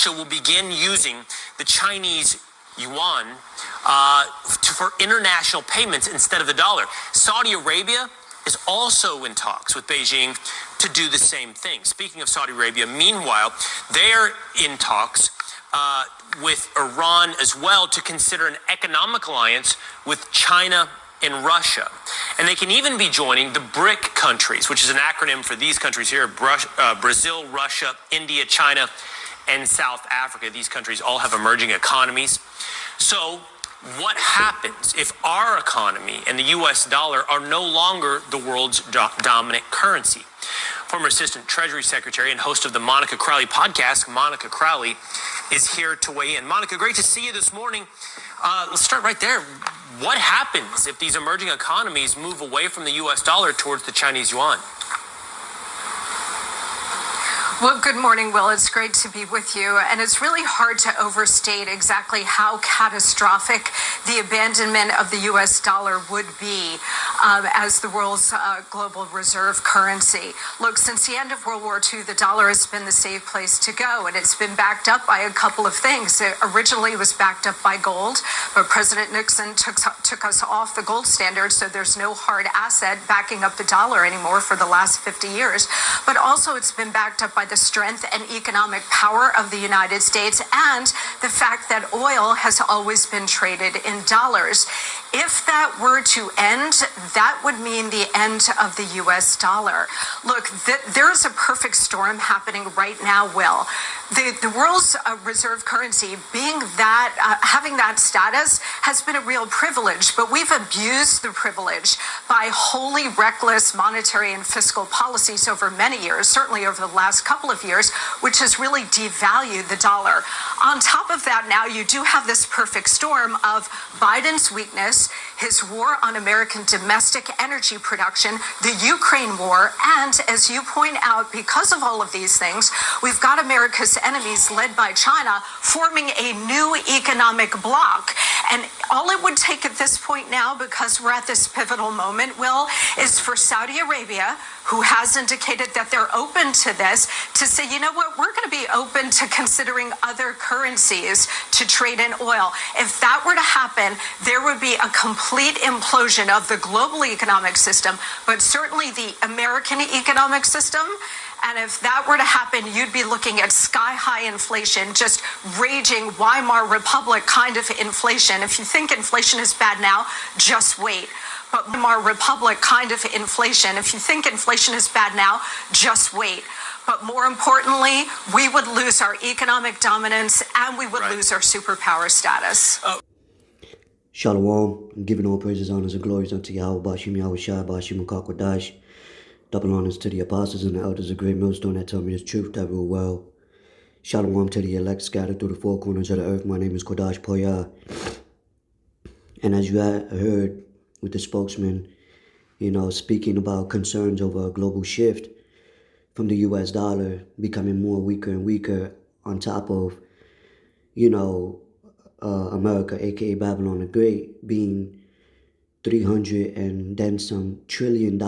Russia will begin using the Chinese yuan for international payments instead of the dollar. Saudi Arabia is also in talks with Beijing to do the same thing. Speaking of Saudi Arabia, meanwhile, they're in talks with Iran as well to consider an economic alliance with China and Russia. And they can even be joining the BRIC countries, which is an acronym for these countries here, Brazil, Russia, India, China, and South Africa. These countries all have emerging economies. So what happens if our economy and the U.S. dollar are no longer the world's dominant currency? Former Assistant Treasury Secretary and host of the Monica Crowley podcast, Monica Crowley, is here to weigh in. Monica, great to see you this morning. Let's start right there. What happens if these emerging economies move away from the U.S. dollar towards the Chinese yuan? Well, good morning, Will. It's great to be with you. And it's really hard to overstate exactly how catastrophic the abandonment of the U.S. dollar would be as the world's global reserve currency. Look, since the end of World War II, the dollar has been the safe place to go, and it's been backed up by a couple of things. It originally was backed up by gold, but President Nixon took us off the gold standard, so there's no hard asset backing up the dollar anymore for the last 50 years. But also it's been backed up by the strength and economic power of the United States and the fact that oil has always been traded in dollars. If that were to end, that would mean the end of the U.S. dollar. Look, there's a perfect storm happening right now, Will. The world's reserve currency being that, having that status has been a real privilege, but we've abused the privilege by wholly reckless monetary and fiscal policies over many years, certainly over the last couple of years, which has really devalued the dollar. On top of that, now you do have this perfect storm of Biden's weakness, his war on American domestic energy production, the Ukraine war, and as you point out, because of all of these things, we've got America's enemies led by China forming a new economic bloc. And all it would take at this point now, because we're at this pivotal moment, Will, is for Saudi Arabia, who has indicated that they're open to this, to say, you know what, we're going to be open to considering other currencies to trade in oil. If that were to happen, there would be a complete implosion of the global economic system, but certainly the American economic system. And if that were to happen, you'd be looking at sky-high inflation, just raging Weimar Republic kind of inflation. If you think inflation is bad now, just wait. But Weimar Republic kind of inflation. If you think inflation is bad now, just wait. But more importantly, we would lose our economic dominance and we would lose our superpower status. Shalom, giving all praises, honors, and glories unto Yahweh, Bashim, Yahweh Shai, Bashim, and Kakwadash. Double honors to the apostles and the elders of great millstone that tell me the truth that rule well. Shalom to the elect scattered through the four corners of the earth. My name is Kodash Poya. And as you heard with the spokesman, speaking about concerns over a global shift from the U.S. dollar becoming more weaker and weaker on top of, America, a.k.a. Babylon the Great, being $300 and then some $1 trillion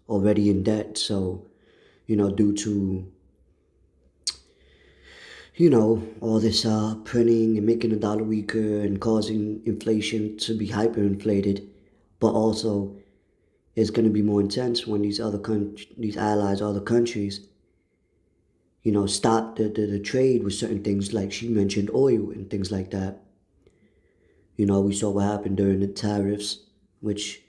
already in debt. So, due to, all this printing and making the dollar weaker and causing inflation to be hyperinflated, but also it's going to be more intense when these other these allies, other countries, stop the trade with certain things, like she mentioned, oil and things like that. We saw what happened during the tariffs, which,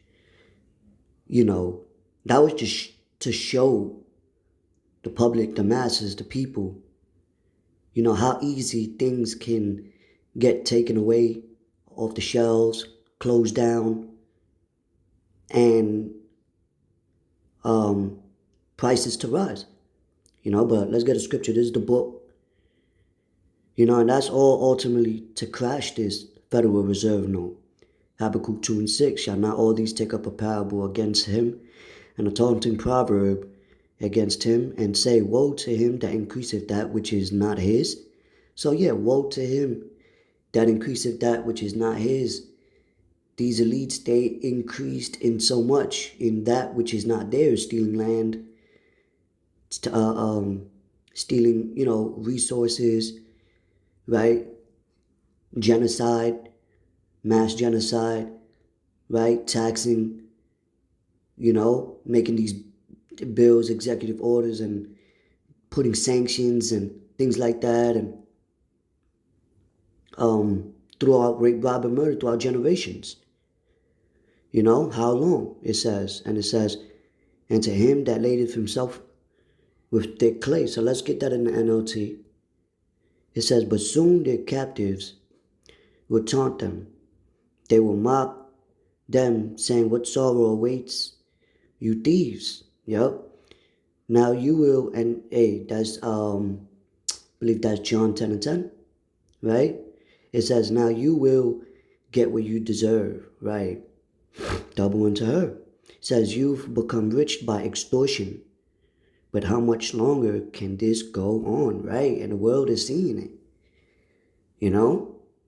that was just to show the public, the masses, the people, how easy things can get taken away off the shelves, closed down, and prices to rise. But let's get a scripture. This is the book. And that's all ultimately to crash this Federal Reserve note. Habakkuk 2 and 6, shall not all these take up a parable against him, and a taunting proverb against him, and say, woe to him that increaseth that which is not his. So woe to him that increaseth that which is not his. These elites, they increased in so much in that which is not theirs, stealing land, stealing, resources, right? Genocide, mass genocide, right? Taxing, making these bills, executive orders, and putting sanctions and things like that, and throughout rape, rob, and murder throughout generations. How long? It says, and it says, and to him that ladeth himself with thick clay. So let's get that in the NLT. It says, but soon their captives will taunt them. They will mock them, saying, what sorrow awaits you thieves? Yep. Now you will, and hey, that's I believe that's John 10 and 10, right? It says, now you will get what you deserve, right? Double into her. It says, you've become rich by extortion. But how much longer can this go on, right? And the world is seeing it,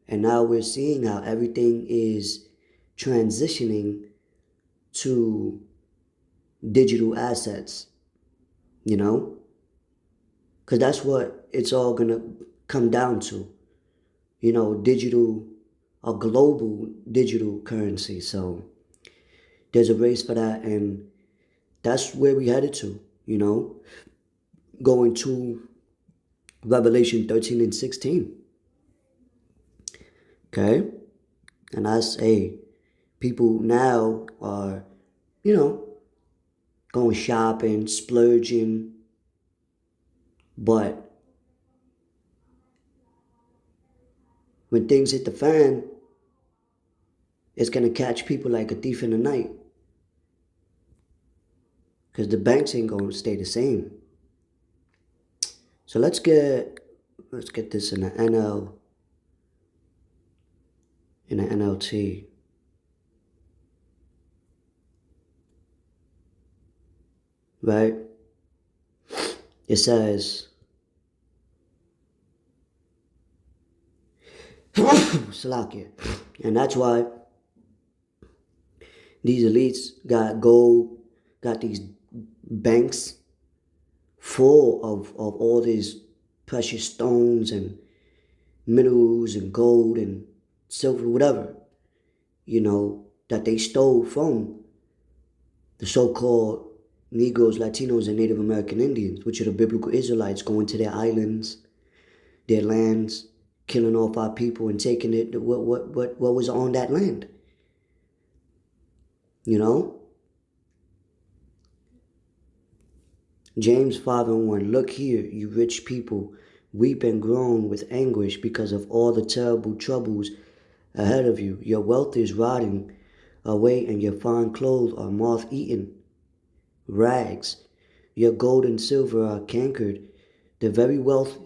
And now we're seeing how everything is transitioning to digital assets, Because that's what it's all going to come down to, digital, a global digital currency. So there's a race for that, and that's where we headed to, going to Revelation 13 and 16. Okay? And I say, people now are, going shopping, splurging, but when things hit the fan, it's going to catch people like a thief in the night. Because the banks ain't going to stay the same. So let's get this in the NLT. Right? It says, Salakia. And that's why these elites got gold, got these banks full of all these precious stones and minerals and gold and silver, whatever, that they stole from the so-called Negroes, Latinos, and Native American Indians, which are the biblical Israelites, going to their islands, their lands, killing off our people and taking it, what was on that land. James 5 and 1, look here, you rich people, weep and groan with anguish because of all the terrible troubles ahead of you. Your wealth is rotting away and your fine clothes are moth-eaten rags. Your gold and silver are cankered. The very wealth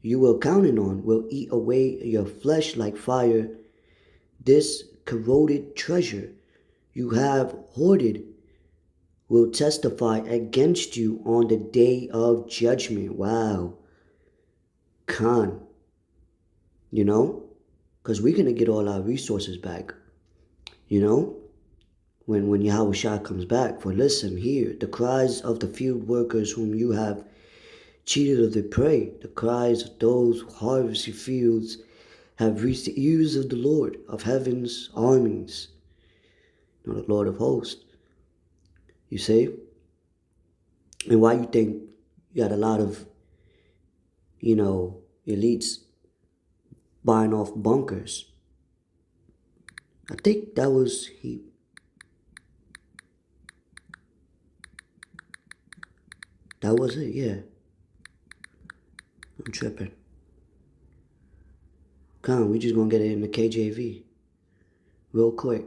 you were counting on will eat away your flesh like fire. This corroded treasure you have hoarded will testify against you on the day of judgment. Wow. Khan. Because we're going to get all our resources back. When Yahweh Shah comes back. For listen, hear the cries of the field workers whom you have cheated of their prey. The cries of those who harvest your fields have reached the ears of the Lord of heaven's armies. The Lord of hosts. You see? And why you think you got a lot of, elites buying off bunkers? I think that was That was it, yeah. I'm tripping. Come on, we just gonna get it in the KJV. Real quick.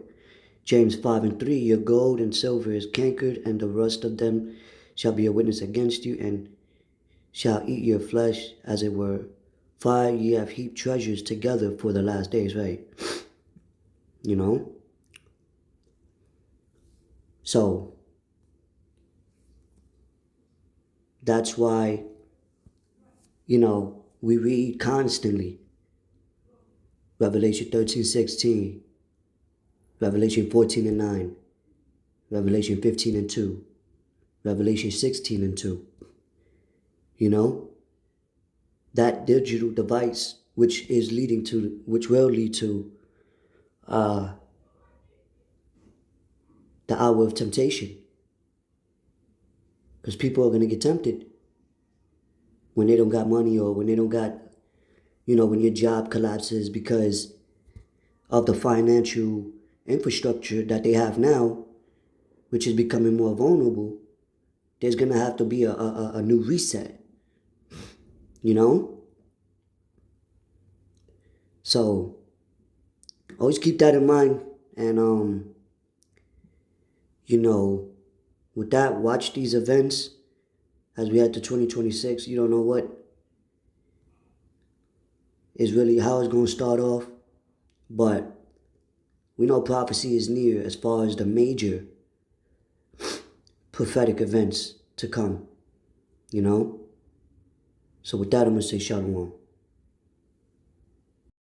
James 5 and 3, your gold and silver is cankered, and the rust of them shall be a witness against you, and shall eat your flesh as it were. Fire, ye have heaped treasures together for the last days, right? So, that's why, we read constantly Revelation 13:16, Revelation 14 and 9, Revelation 15 and 2, Revelation 16 and 2. That digital device which will lead to the hour of temptation. Because people are going to get tempted when they don't got money, or when they don't got, when your job collapses because of the financial infrastructure that they have now, which is becoming more vulnerable. There's going to have to be a new reset, So always keep that in mind. And, with that, watch these events as we head to 2026. You don't know what is really how it's going to start off, but we know prophecy is near as far as the major prophetic events to come, So with that, I'm going to say shalom.